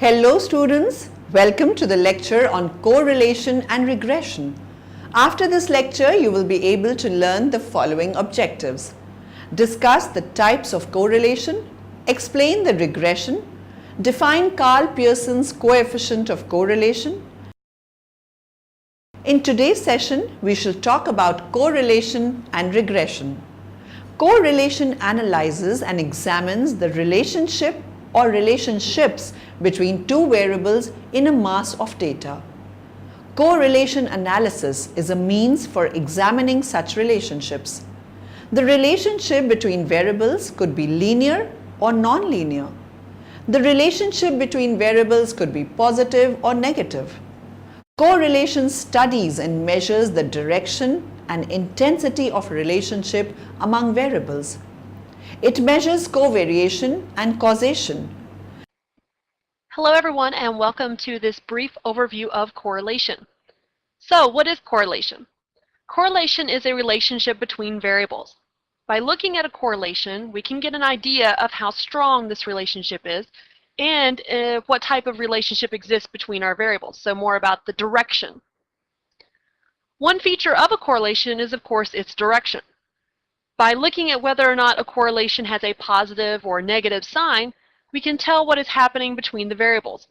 Hello students, welcome to the lecture on correlation and regression. After this lecture, you will be able to learn the following objectives. Discuss the types of correlation, explain the regression, define Karl Pearsons coefficient of correlation. In today's session, we shall talk about correlation and regression. Correlation analyzes and examines the relationship or relationships between two variables in a mass of data. Correlation analysis is a means for examining such relationships. The relationship between variables could be linear or non-linear. The relationship between variables could be positive or negative. Correlation studies and measures the direction and intensity of relationship among variables. It measures covariation and causation. Hello everyone, and welcome to this brief overview of correlation. So what is correlation? Correlation is a relationship between variables. By looking at a correlation, we can get an idea of how strong this relationship is and what type of relationship exists between our variables, so more about the direction. One feature of a correlation is, of course, its direction. By looking at whether or not a correlation has a positive or negative sign, we can tell what is happening between the variables.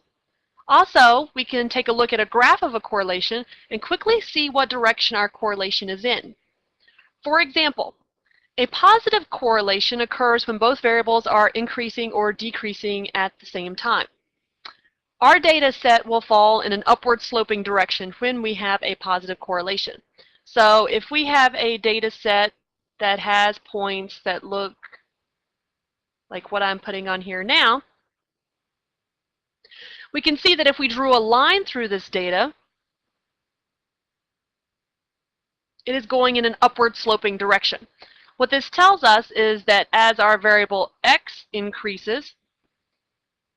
Also, we can take a look at a graph of a correlation and quickly see what direction our correlation is in. For example, a positive correlation occurs when both variables are increasing or decreasing at the same time. Our data set will fall in an upward sloping direction when we have a positive correlation. So if we have a data set that has points that look like what I'm putting on here now, we can see that if we drew a line through this data, it is going in an upward sloping direction. What this tells us is that as our variable x increases,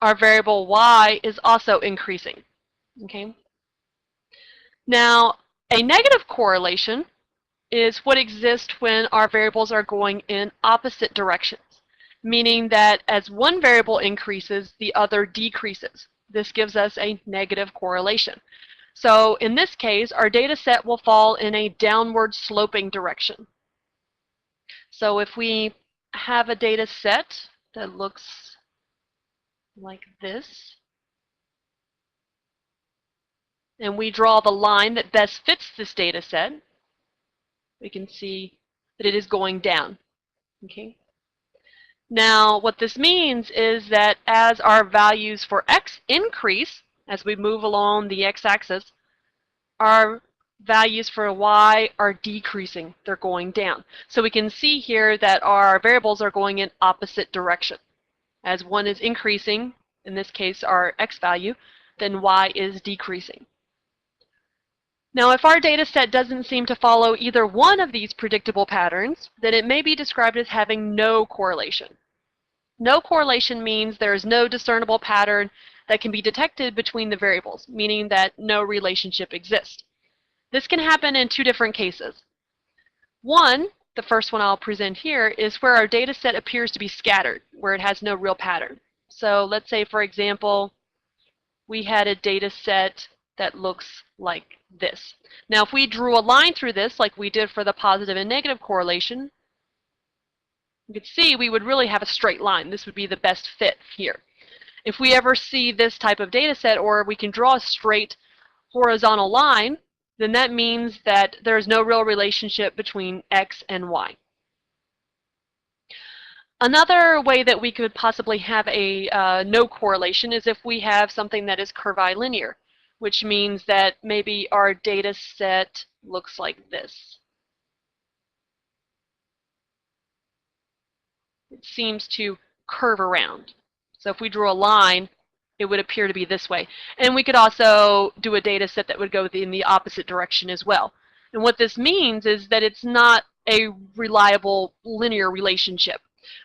our variable y is also increasing. Okay? Now, a negative correlation is what exists when our variables are going in opposite directions, meaning that as one variable increases, the other decreases. This gives us a negative correlation. So in this case, our data set will fall in a downward sloping direction. So if we have a data set that looks like this, and we draw the line that best fits this data set, we can see that it is going down. Okay. Now, what this means is that as our values for x increase, as we move along the x-axis, our values for y are decreasing. They're going down. So we can see here that our variables are going in opposite direction. As one is increasing, in this case our x value, then y is decreasing. Now, if our data set doesn't seem to follow either one of these predictable patterns, then it may be described as having no correlation. No correlation means there is no discernible pattern that can be detected between the variables, meaning that no relationship exists. This can happen in two different cases. One, the first one I'll present here, is where our data set appears to be scattered, where it has no real pattern. So let's say, for example, we had a data set that looks like this. Now, if we drew a line through this, like we did for the positive and negative correlation, you could see we would really have a straight line. This would be the best fit here. If we ever see this type of data set, or we can draw a straight horizontal line, then that means that there's no real relationship between x and y. Another way that we could possibly have a no correlation is if we have something that is curvilinear, which means that maybe our data set looks like this. It seems to curve around. So if we drew a line, it would appear to be this way. And we could also do a data set that would go in the opposite direction as well. And what this means is that it's not a reliable linear relationship.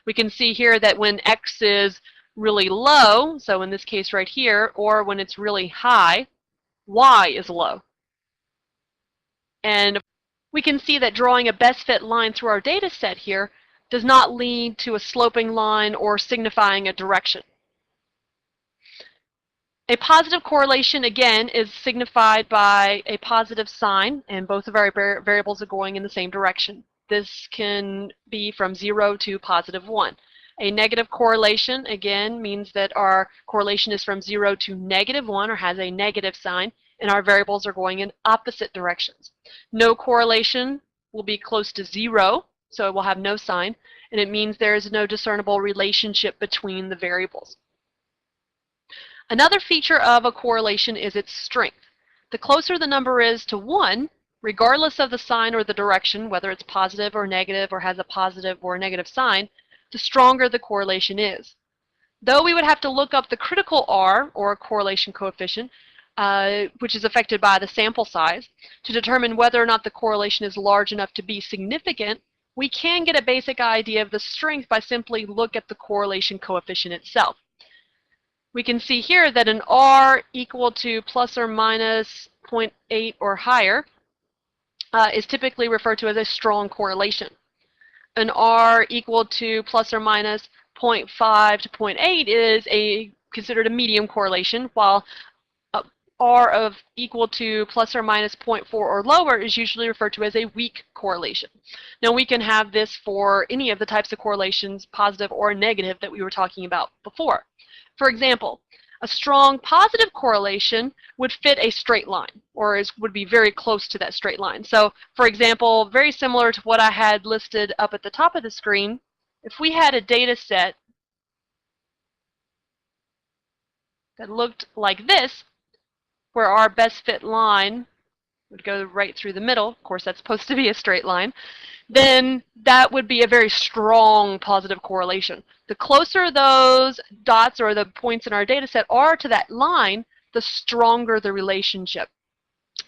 We can see here that when x is really low, so in this case right here, or when it's really high, y is low. And we can see that drawing a best fit line through our data set here does not lead to a sloping line or signifying a direction. A positive correlation, again, is signified by a positive sign, and both of our variables are going in the same direction. This can be from 0 to positive 1. A negative correlation, again, means that our correlation is from 0 to negative 1 or has a negative sign, and our variables are going in opposite directions. No correlation will be close to 0, so it will have no sign, and it means there is no discernible relationship between the variables. Another feature of a correlation is its strength. The closer the number is to 1, regardless of the sign or the direction, whether it's positive or negative or has a positive or a negative sign, the stronger the correlation is. Though we would have to look up the critical R, or correlation coefficient, which is affected by the sample size, to determine whether or not the correlation is large enough to be significant, we can get a basic idea of the strength by simply look at the correlation coefficient itself. We can see here that an R equal to plus or minus 0.8 or higher is typically referred to as a strong correlation. An R equal to plus or minus 0.5 to 0.8 is considered a medium correlation, while R of equal to plus or minus 0.4 or lower is usually referred to as a weak correlation. Now we can have this for any of the types of correlations, positive or negative, that we were talking about before. For example, a strong positive correlation would fit a straight line, or would be very close to that straight line. So, for example, very similar to what I had listed up at the top of the screen, if we had a data set that looked like this, where our best fit line would go right through the middle, of course that's supposed to be a straight line, then that would be a very strong positive correlation. The closer those dots or the points in our data set are to that line, the stronger the relationship.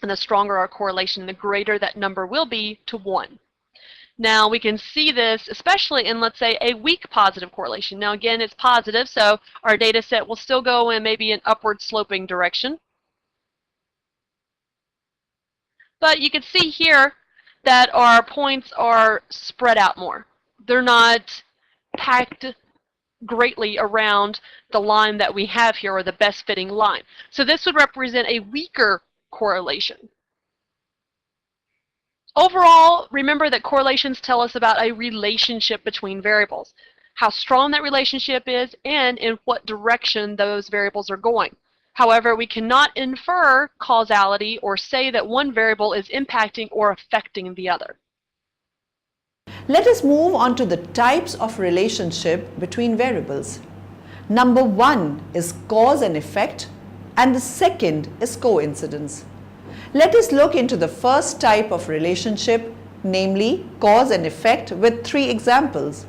And the stronger our correlation, the greater that number will be to 1. Now we can see this especially in, let's say, a weak positive correlation. Now again, it's positive, so our data set will still go in maybe an upward sloping direction. But you can see here that our points are spread out more. They're not packed greatly around the line that we have here, or the best fitting line. So this would represent a weaker correlation. Overall, remember that correlations tell us about a relationship between variables, how strong that relationship is, and in what direction those variables are going. However, we cannot infer causality or say that one variable is impacting or affecting the other. Let us move on to the types of relationship between variables. Number 1 is cause and effect, and the second is coincidence. Let us look into the first type of relationship, namely cause and effect, with 3 examples.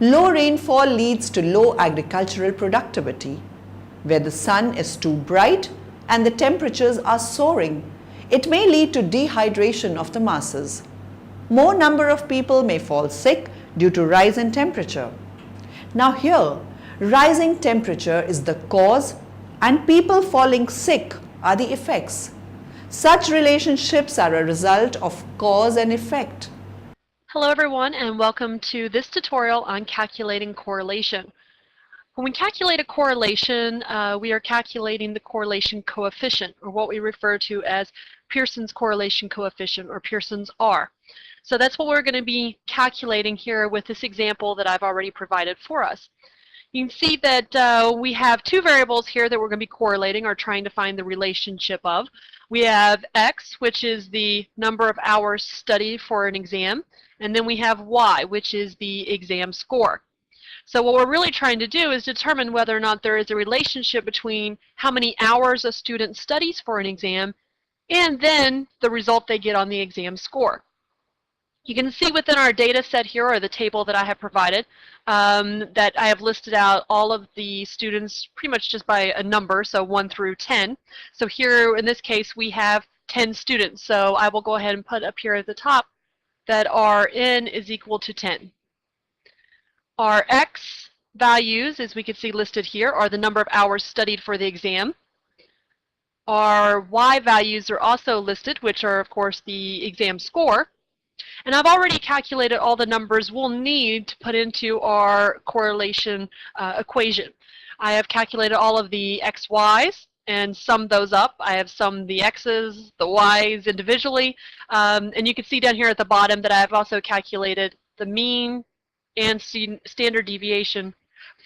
Low rainfall leads to low agricultural productivity. Where the sun is too bright and the temperatures are soaring, it may lead to dehydration of the masses. More number of people may fall sick due to rise in temperature. Now here, rising temperature is the cause and people falling sick are the effects. Such relationships are a result of cause and effect. Hello everyone, and welcome to this tutorial on calculating correlation. When we calculate a correlation, we are calculating the correlation coefficient, or what we refer to as Pearsons Correlation Coefficient, or Pearsons R. So that's what we're going to be calculating here with this example that I've already provided for us. You can see that we have 2 variables here that we're going to be correlating, or trying to find the relationship of. We have X, which is the number of hours studied for an exam, and then we have Y, which is the exam score. So what we're really trying to do is determine whether or not there is a relationship between how many hours a student studies for an exam and then the result they get on the exam score. You can see within our data set here, or the table that I have provided, that I have listed out all of the students pretty much just by a number, so 1 through 10. So here in this case we have 10 students. So I will go ahead and put up here at the top that our N is equal to 10. Our X values, as we can see listed here, are the number of hours studied for the exam. Our Y values are also listed, which are of course the exam score. And I've already calculated all the numbers we'll need to put into our correlation equation. I have calculated all of the xy's and summed those up. I have summed the x's, the y's individually, and you can see down here at the bottom that I have also calculated the mean and standard deviation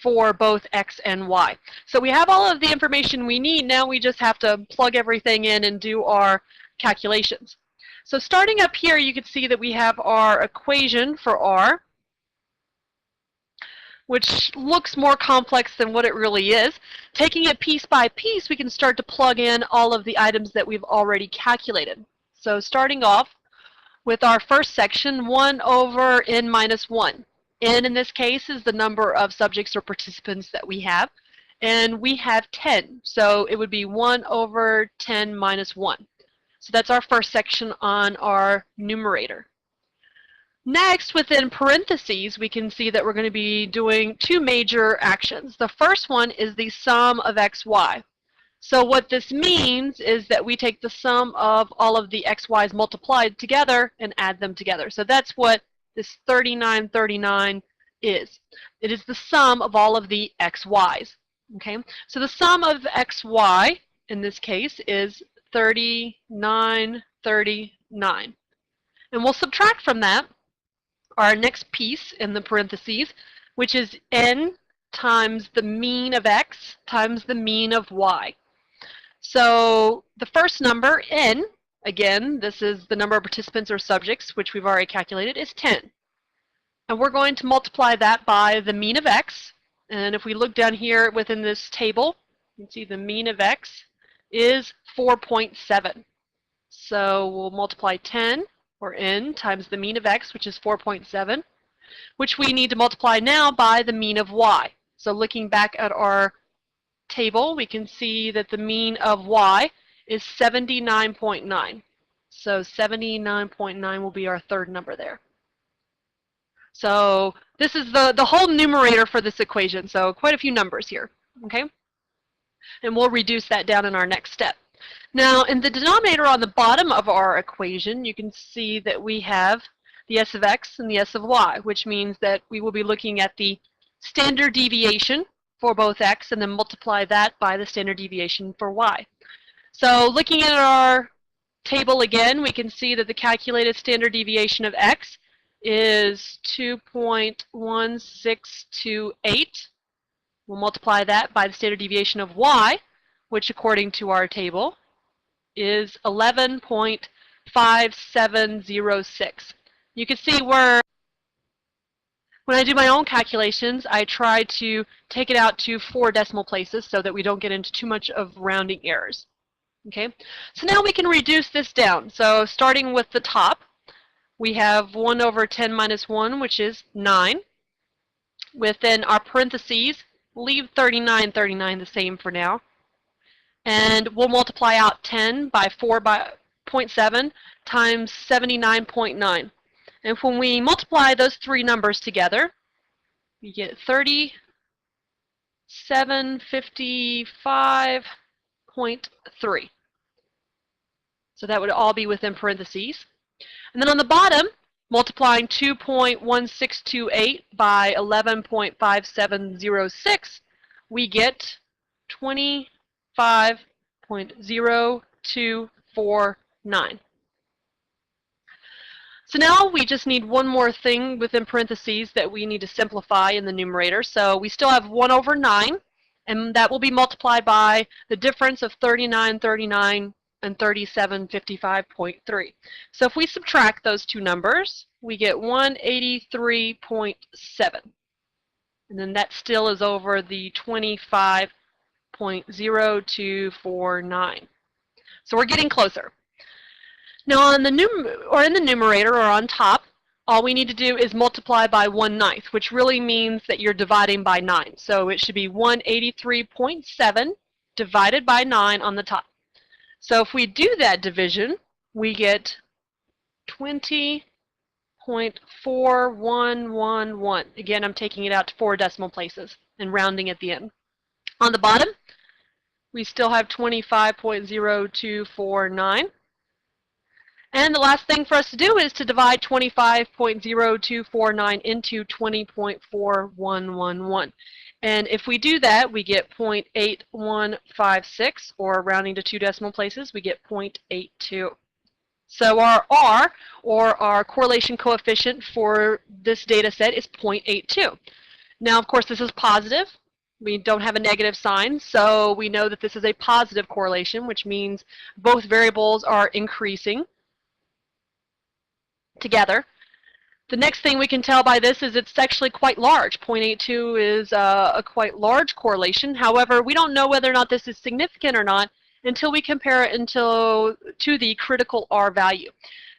for both x and y. So we have all of the information we need. Now we just have to plug everything in and do our calculations. So starting up here, you can see that we have our equation for R, which looks more complex than what it really is. Taking it piece by piece, we can start to plug in all of the items that we've already calculated. So starting off with our first section, 1 over n minus 1. N in this case is the number of subjects or participants that we have, and we have 10. So it would be 1 over 10 minus 1. So that's our first section on our numerator. Next, within parentheses, we can see that we're going to be doing two major actions. The first one is the sum of xy. So what this means is that we take the sum of all of the xy's multiplied together and add them together. So that's what this 3939 is. It is the sum of all of the xy's. Okay? So the sum of xy in this case is 3939. And we'll subtract from that our next piece in the parentheses, which is n times the mean of x times the mean of y. So the first number, n, again, this is the number of participants or subjects, which we've already calculated, is 10. And we're going to multiply that by the mean of x. And if we look down here within this table, you can see the mean of x is 4.7. So we'll multiply 10, or n, times the mean of x, which is 4.7, which we need to multiply now by the mean of y. So looking back at our table, we can see that the mean of y is 79.9. So 79.9 will be our third number there. So this is the whole numerator for this equation, so quite a few numbers here, okay? And we'll reduce that down in our next step. Now, in the denominator on the bottom of our equation, you can see that we have the s of x and the s of y, which means that we will be looking at the standard deviation for both x and then multiply that by the standard deviation for y. So looking at our table again, we can see that the calculated standard deviation of x is 2.1628. We'll multiply that by the standard deviation of y, which according to our table is 11.5706. You can see when I do my own calculations, I try to take it out to 4 decimal places so that we don't get into too much of rounding errors. Okay, so now we can reduce this down. So starting with the top, we have 1 over 10 minus 1, which is 9. Within our parentheses, leave 3939 the same for now. And we'll multiply out 10 by 4 by 0.7 times 79.9. And when we multiply those three numbers together, we get 3755.3. So that would all be within parentheses. And then on the bottom, multiplying 2.1628 by 11.5706, we get 25.0249. So now we just need one more thing within parentheses that we need to simplify in the numerator. So we still have 1 over 9, and that will be multiplied by the difference of 3939 and 3755.3. So if we subtract those two numbers, we get 183.7. And then that still is over the 25.0249. So we're getting closer. Now on the in the numerator or on top, all we need to do is multiply by 1/9, which really means that you're dividing by 9. So it should be 183.7 divided by 9 on the top. So if we do that division, we get 20.4111. Again, I'm taking it out to 4 decimal places and rounding at the end. On the bottom, we still have 25.0249. And the last thing for us to do is to divide 25.0249 into 20.4111. And if we do that, we get 0.8156, or rounding to 2 decimal places, we get 0.82. So our R, or our correlation coefficient for this data set, is 0.82. Now, of course, this is positive. We don't have a negative sign, so we know that this is a positive correlation, which means both variables are increasing together. The next thing we can tell by this is it's actually quite large. 0.82 is a quite large correlation. However, we don't know whether or not this is significant or not until we compare it to the critical R value.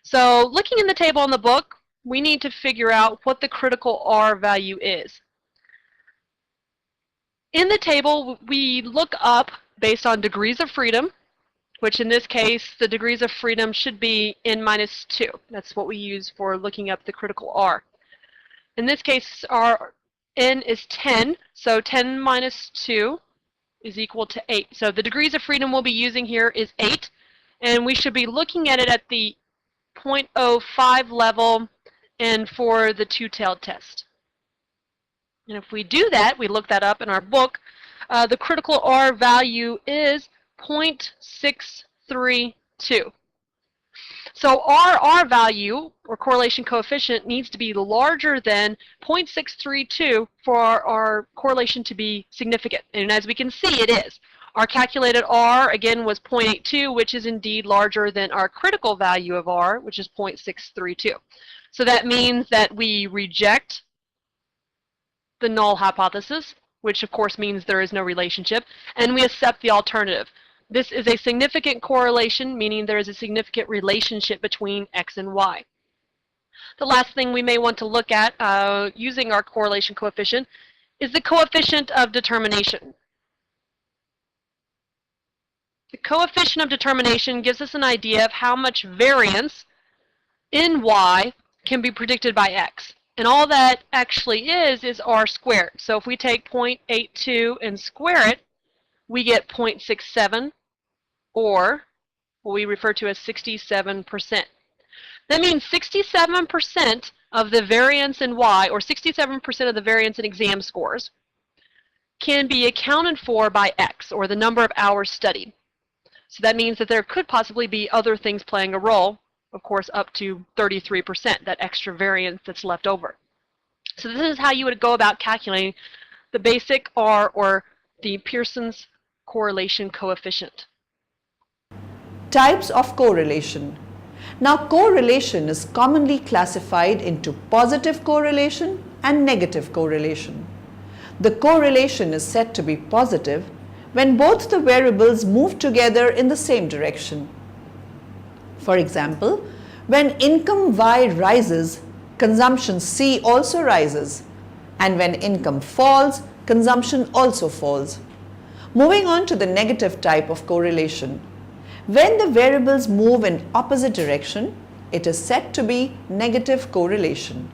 So looking in the table in the book, we need to figure out what the critical R value is. In the table, we look up based on degrees of freedom, which in this case, the degrees of freedom should be n-2. That's what we use for looking up the critical R. In this case, our n is 10, so 10 minus 2 is equal to 8. So the degrees of freedom we'll be using here is 8, and we should be looking at it at the 0.05 level and for the two-tailed test. And if we do that, we look that up in our book, the critical R value is 0.632. So our R value, or correlation coefficient, needs to be larger than 0.632 for our correlation to be significant. And as we can see, it is. Our calculated R, again, was 0.82, which is indeed larger than our critical value of R, which is 0.632. So that means that we reject the null hypothesis, which of course means there is no relationship, and we accept the alternative. This is a significant correlation, meaning there is a significant relationship between X and Y. The last thing we may want to look at using our correlation coefficient is the coefficient of determination. The coefficient of determination gives us an idea of how much variance in Y can be predicted by X. And all that actually is R squared. So if we take 0.82 and square it, we get 0.67, or what we refer to as 67%. That means 67% of the variance in Y, or 67% of the variance in exam scores, can be accounted for by X, or the number of hours studied. So that means that there could possibly be other things playing a role, of course, up to 33%, that extra variance that's left over. So this is how you would go about calculating the basic R, or the Pearsons correlation coefficient. Types of correlation. Now, correlation is commonly classified into positive correlation and negative correlation. The correlation is said to be positive when both the variables move together in the same direction. For example, when income Y rises, consumption C also rises, and when income falls, consumption also falls. Moving on to the negative type of correlation. When the variables move in opposite direction, it is said to be negative correlation.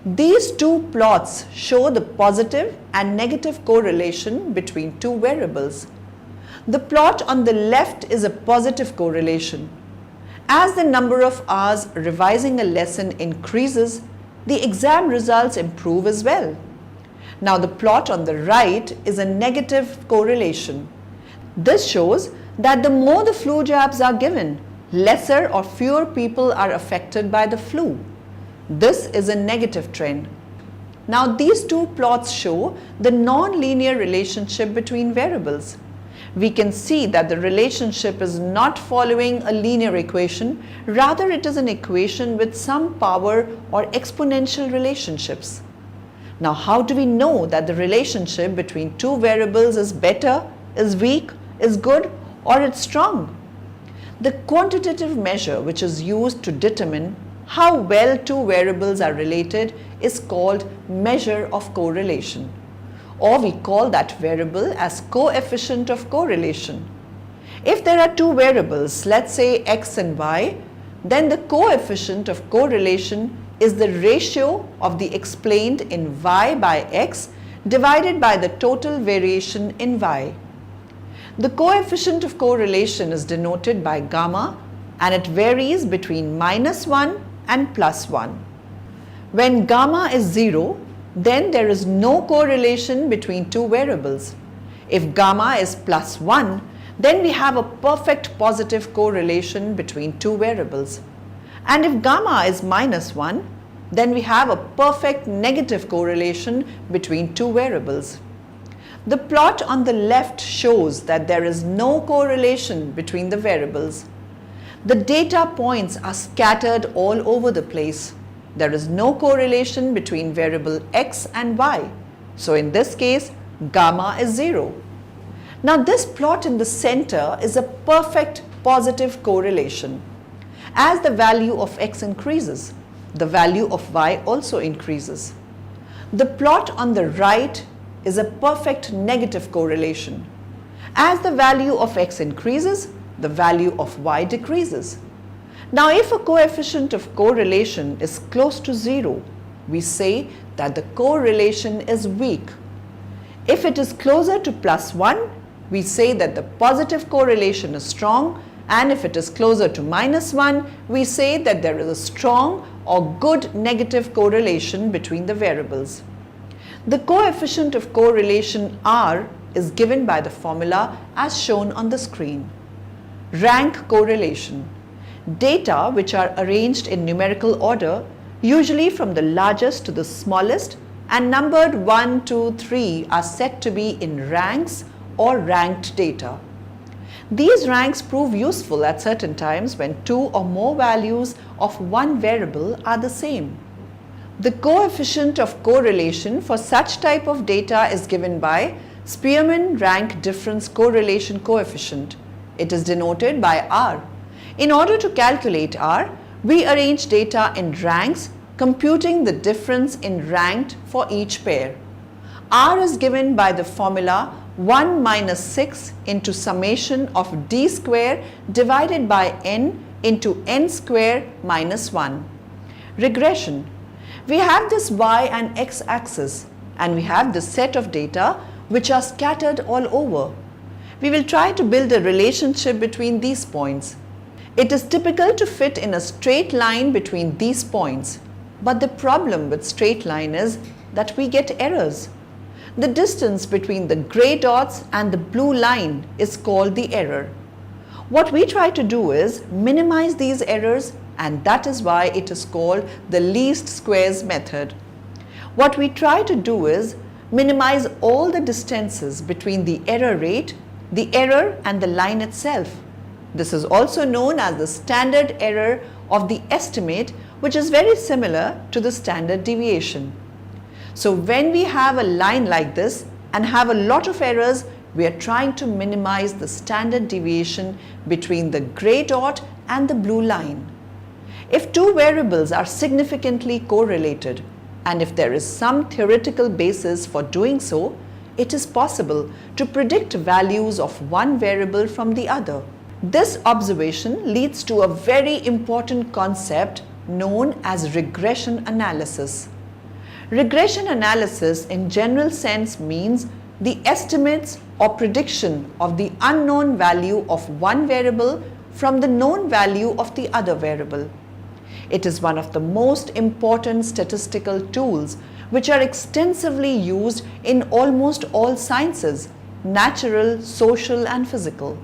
These two plots show the positive and negative correlation between two variables. The plot on the left is a positive correlation. As the number of hours revising a lesson increases, the exam results improve as well. Now the plot on the right is a negative correlation. This shows that the more the flu jabs are given, lesser or fewer people are affected by the flu. This is a negative trend. Now these two plots show the non-linear relationship between variables. We can see that the relationship is not following a linear equation, rather it is an equation with some power or exponential relationships. Now how do we know that the relationship between two variables is better, is weak, is good, or it's strong? The quantitative measure which is used to determine how well two variables are related is called measure of correlation, or we call that variable as coefficient of correlation. If there are two variables, let's say X and Y, then the coefficient of correlation is the ratio of the explained in Y by X divided by the total variation in Y. The coefficient of correlation is denoted by gamma, and it varies between -1 and +1. When gamma is 0, then there is no correlation between two variables. If gamma is +1, then we have a perfect positive correlation between two variables. And if gamma is -1, then we have a perfect negative correlation between two variables. The plot on the left shows that there is no correlation between the variables. The data points are scattered all over the place. There is no correlation between variable x and y. So in this case, gamma is 0. Now this plot in the center is a perfect positive correlation. As the value of x increases, the value of y also increases. The plot on the right is a perfect negative correlation. As the value of x increases, the value of y decreases. Now if a coefficient of correlation is close to 0, we say that the correlation is weak. If it is closer to +1, we say that the positive correlation is strong, and if it is closer to -1, we say that there is a strong or good negative correlation between the variables. The coefficient of correlation R is given by the formula as shown on the screen. Rank correlation. Data which are arranged in numerical order, usually from the largest to the smallest, and numbered 1, 2, 3 are said to be in ranks or ranked data. These ranks prove useful at certain times when two or more values of one variable are the same. The coefficient of correlation for such type of data is given by Spearman rank difference correlation coefficient. It is denoted by R. In order to calculate R, we arrange data in ranks, computing the difference in ranked for each pair. R is given by the formula 1 minus 6 into summation of d square divided by n into n square minus 1. Regression. We have this y and x axis, and we have this set of data which are scattered all over. We will try to build a relationship between these points. It is typical to fit in a straight line between these points, but the problem with straight line is that we get errors. The distance between the gray dots and the blue line is called the error. What we try to do is minimize these errors, and that is why it is called the least squares method. What we try to do is minimize all the distances between the error rate, the error and the line itself. This is also known as the standard error of the estimate, which is very similar to the standard deviation. So when we have a line like this and have a lot of errors, we are trying to minimize the standard deviation between the gray dot and the blue line. If two variables are significantly correlated, and if there is some theoretical basis for doing so, it is possible to predict values of one variable from the other. This observation leads to a very important concept known as regression analysis. Regression analysis in general sense means the estimates or prediction of the unknown value of one variable from the known value of the other variable. It is one of the most important statistical tools which are extensively used in almost all sciences, natural, social and physical.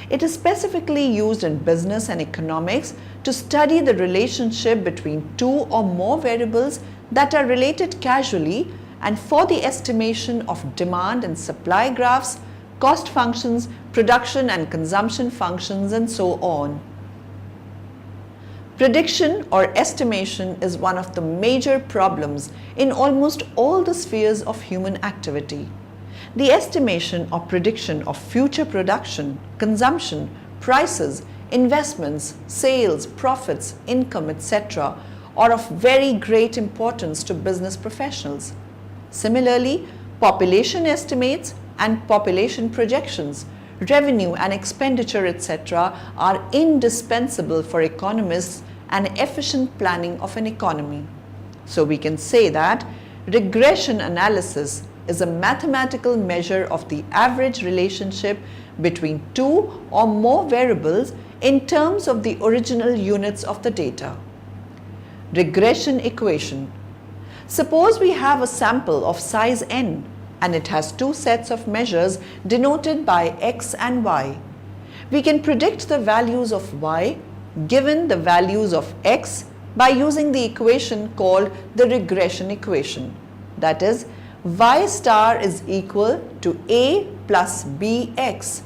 It is specifically used in business and economics to study the relationship between two or more variables that are related casually, and for the estimation of demand and supply graphs, cost functions, production and consumption functions, and so on. Prediction or estimation is one of the major problems in almost all the spheres of human activity. The estimation or prediction of future production, consumption, prices, investments, sales, profits, income, etc. are of very great importance to business professionals. Similarly, population estimates and population projections, revenue and expenditure, etc. are indispensable for economists and efficient planning of an economy. So we can say that regression analysis is a mathematical measure of the average relationship between two or more variables in terms of the original units of the data. Regression equation. Suppose we have a sample of size n and it has two sets of measures denoted by x and y. We can predict the values of y given the values of x by using the equation called the regression equation. That is, y star is equal to a plus bx,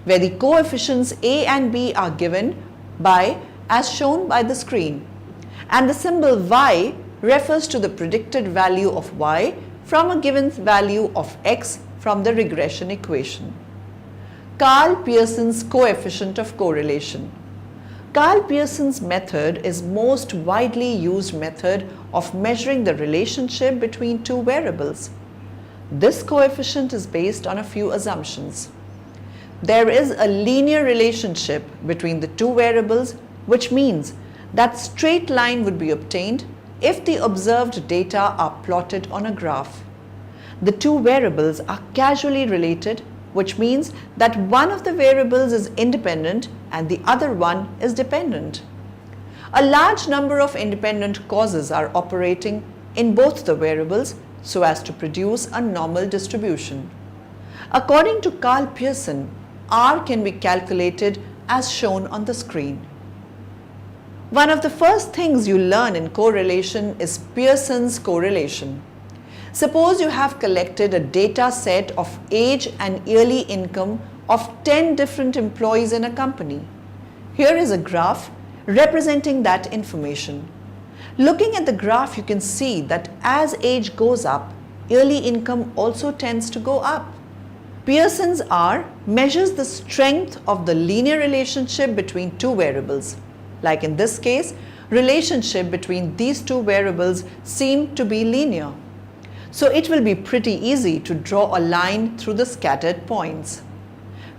where the coefficients a and b are given by as shown by the screen, and the symbol y refers to the predicted value of y from a given value of x from the regression equation. Karl Pearsons coefficient of correlation. Karl Pearsons method is most widely used method of measuring the relationship between two variables. This coefficient is based on a few assumptions. There is a linear relationship between the two variables, which means that straight line would be obtained if the observed data are plotted on a graph. The two variables are causally related, which means that one of the variables is independent and the other one is dependent. A large number of independent causes are operating in both the variables so as to produce a normal distribution. According to Karl Pearson, R can be calculated as shown on the screen. One of the first things you learn in correlation is Pearsons correlation. Suppose you have collected a data set of age and yearly income of 10 different employees in a company. Here is a graph representing that information. Looking at the graph, you can see that as age goes up, yearly income also tends to go up. Pearsons R measures the strength of the linear relationship between two variables. Like in this case, relationship between these two variables seem to be linear. So it will be pretty easy to draw a line through the scattered points.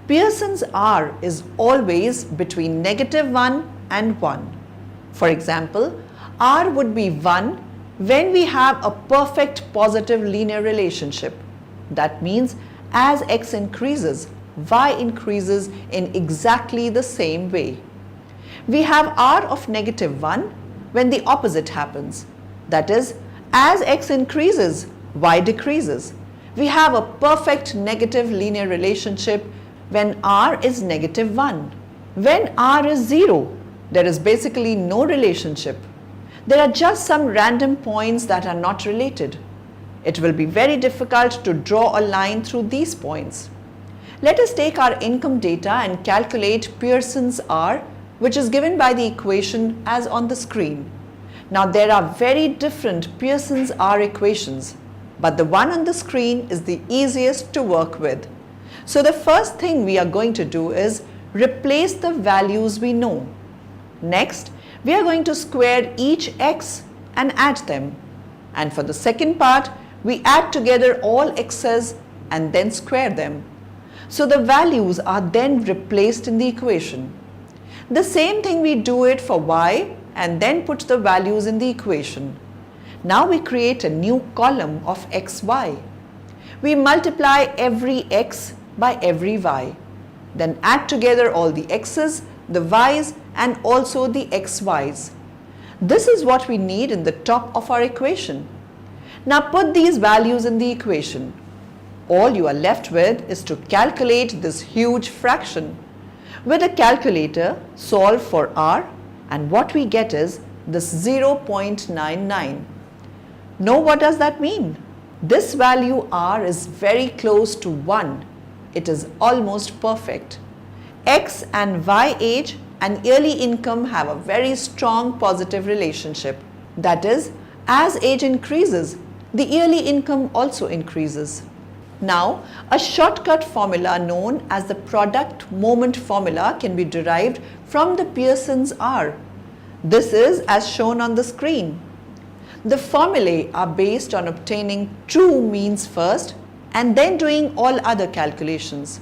Pearsons R is always between -1 and 1. For example, R would be 1 when we have a perfect positive linear relationship. That means as x increases, y increases in exactly the same way. We have R of -1 when the opposite happens. That is, as x increases, y decreases. We have a perfect negative linear relationship when R is -1. When R is 0, there is basically no relationship. There are just some random points that are not related. It will be very difficult to draw a line through these points. Let us take our income data and calculate Pearsons R, which is given by the equation as on the screen. Now there are very different Pearsons R equations, but the one on the screen is the easiest to work with. So the first thing we are going to do is replace the values we know. Next, we are going to square each x and add them. And for the second part, we add together all x's and then square them. So the values are then replaced in the equation. The same thing we do it for y and then put the values in the equation. Now we create a new column of xy. We multiply every x by every y. Then add together all the x's, the y's and also the xy's. This is what we need in the top of our equation. Now put these values in the equation. All you are left with is to calculate this huge fraction. With a calculator, solve for r and what we get is this 0.99. Now what does that mean? This value r is very close to 1. It is almost perfect. X and y age and yearly income have a very strong positive relationship. That is, as age increases, the yearly income also increases. Now, a shortcut formula known as the product moment formula can be derived from the Pearsons R. This is as shown on the screen. The formulae are based on obtaining true means first and then doing all other calculations.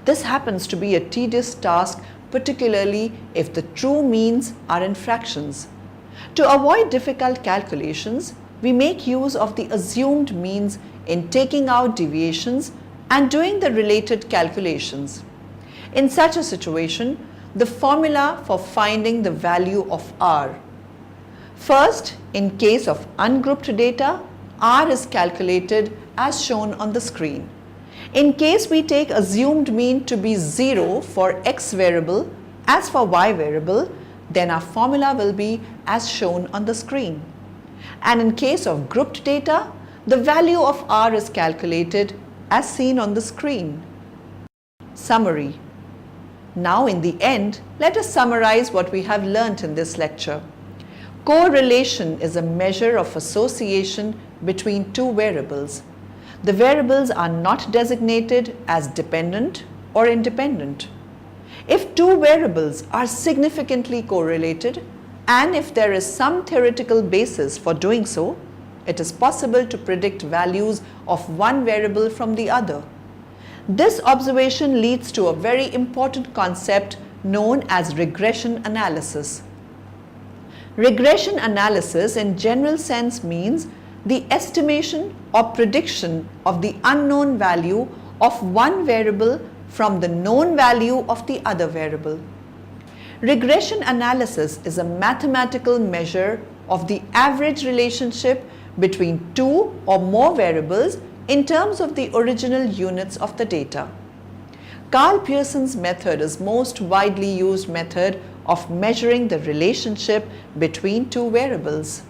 This happens to be a tedious task, particularly if the true means are in fractions. To avoid difficult calculations, we make use of the assumed means in taking out deviations and doing the related calculations. In such a situation, the formula for finding the value of R. First, in case of ungrouped data, R is calculated as shown on the screen. In case we take assumed mean to be 0 for x variable as for y variable, then our formula will be as shown on the screen. And in case of grouped data, the value of R is calculated as seen on the screen. Summary. Now in the end, let us summarize what we have learnt in this lecture. Correlation is a measure of association between two variables. The variables are not designated as dependent or independent. If two variables are significantly correlated, and if there is some theoretical basis for doing so, it is possible to predict values of one variable from the other. This observation leads to a very important concept known as regression analysis. Regression analysis in general sense means the estimation or prediction of the unknown value of one variable from the known value of the other variable. Regression analysis is a mathematical measure of the average relationship between two or more variables in terms of the original units of the data. Karl Pearsons method is most widely used method of measuring the relationship between two variables.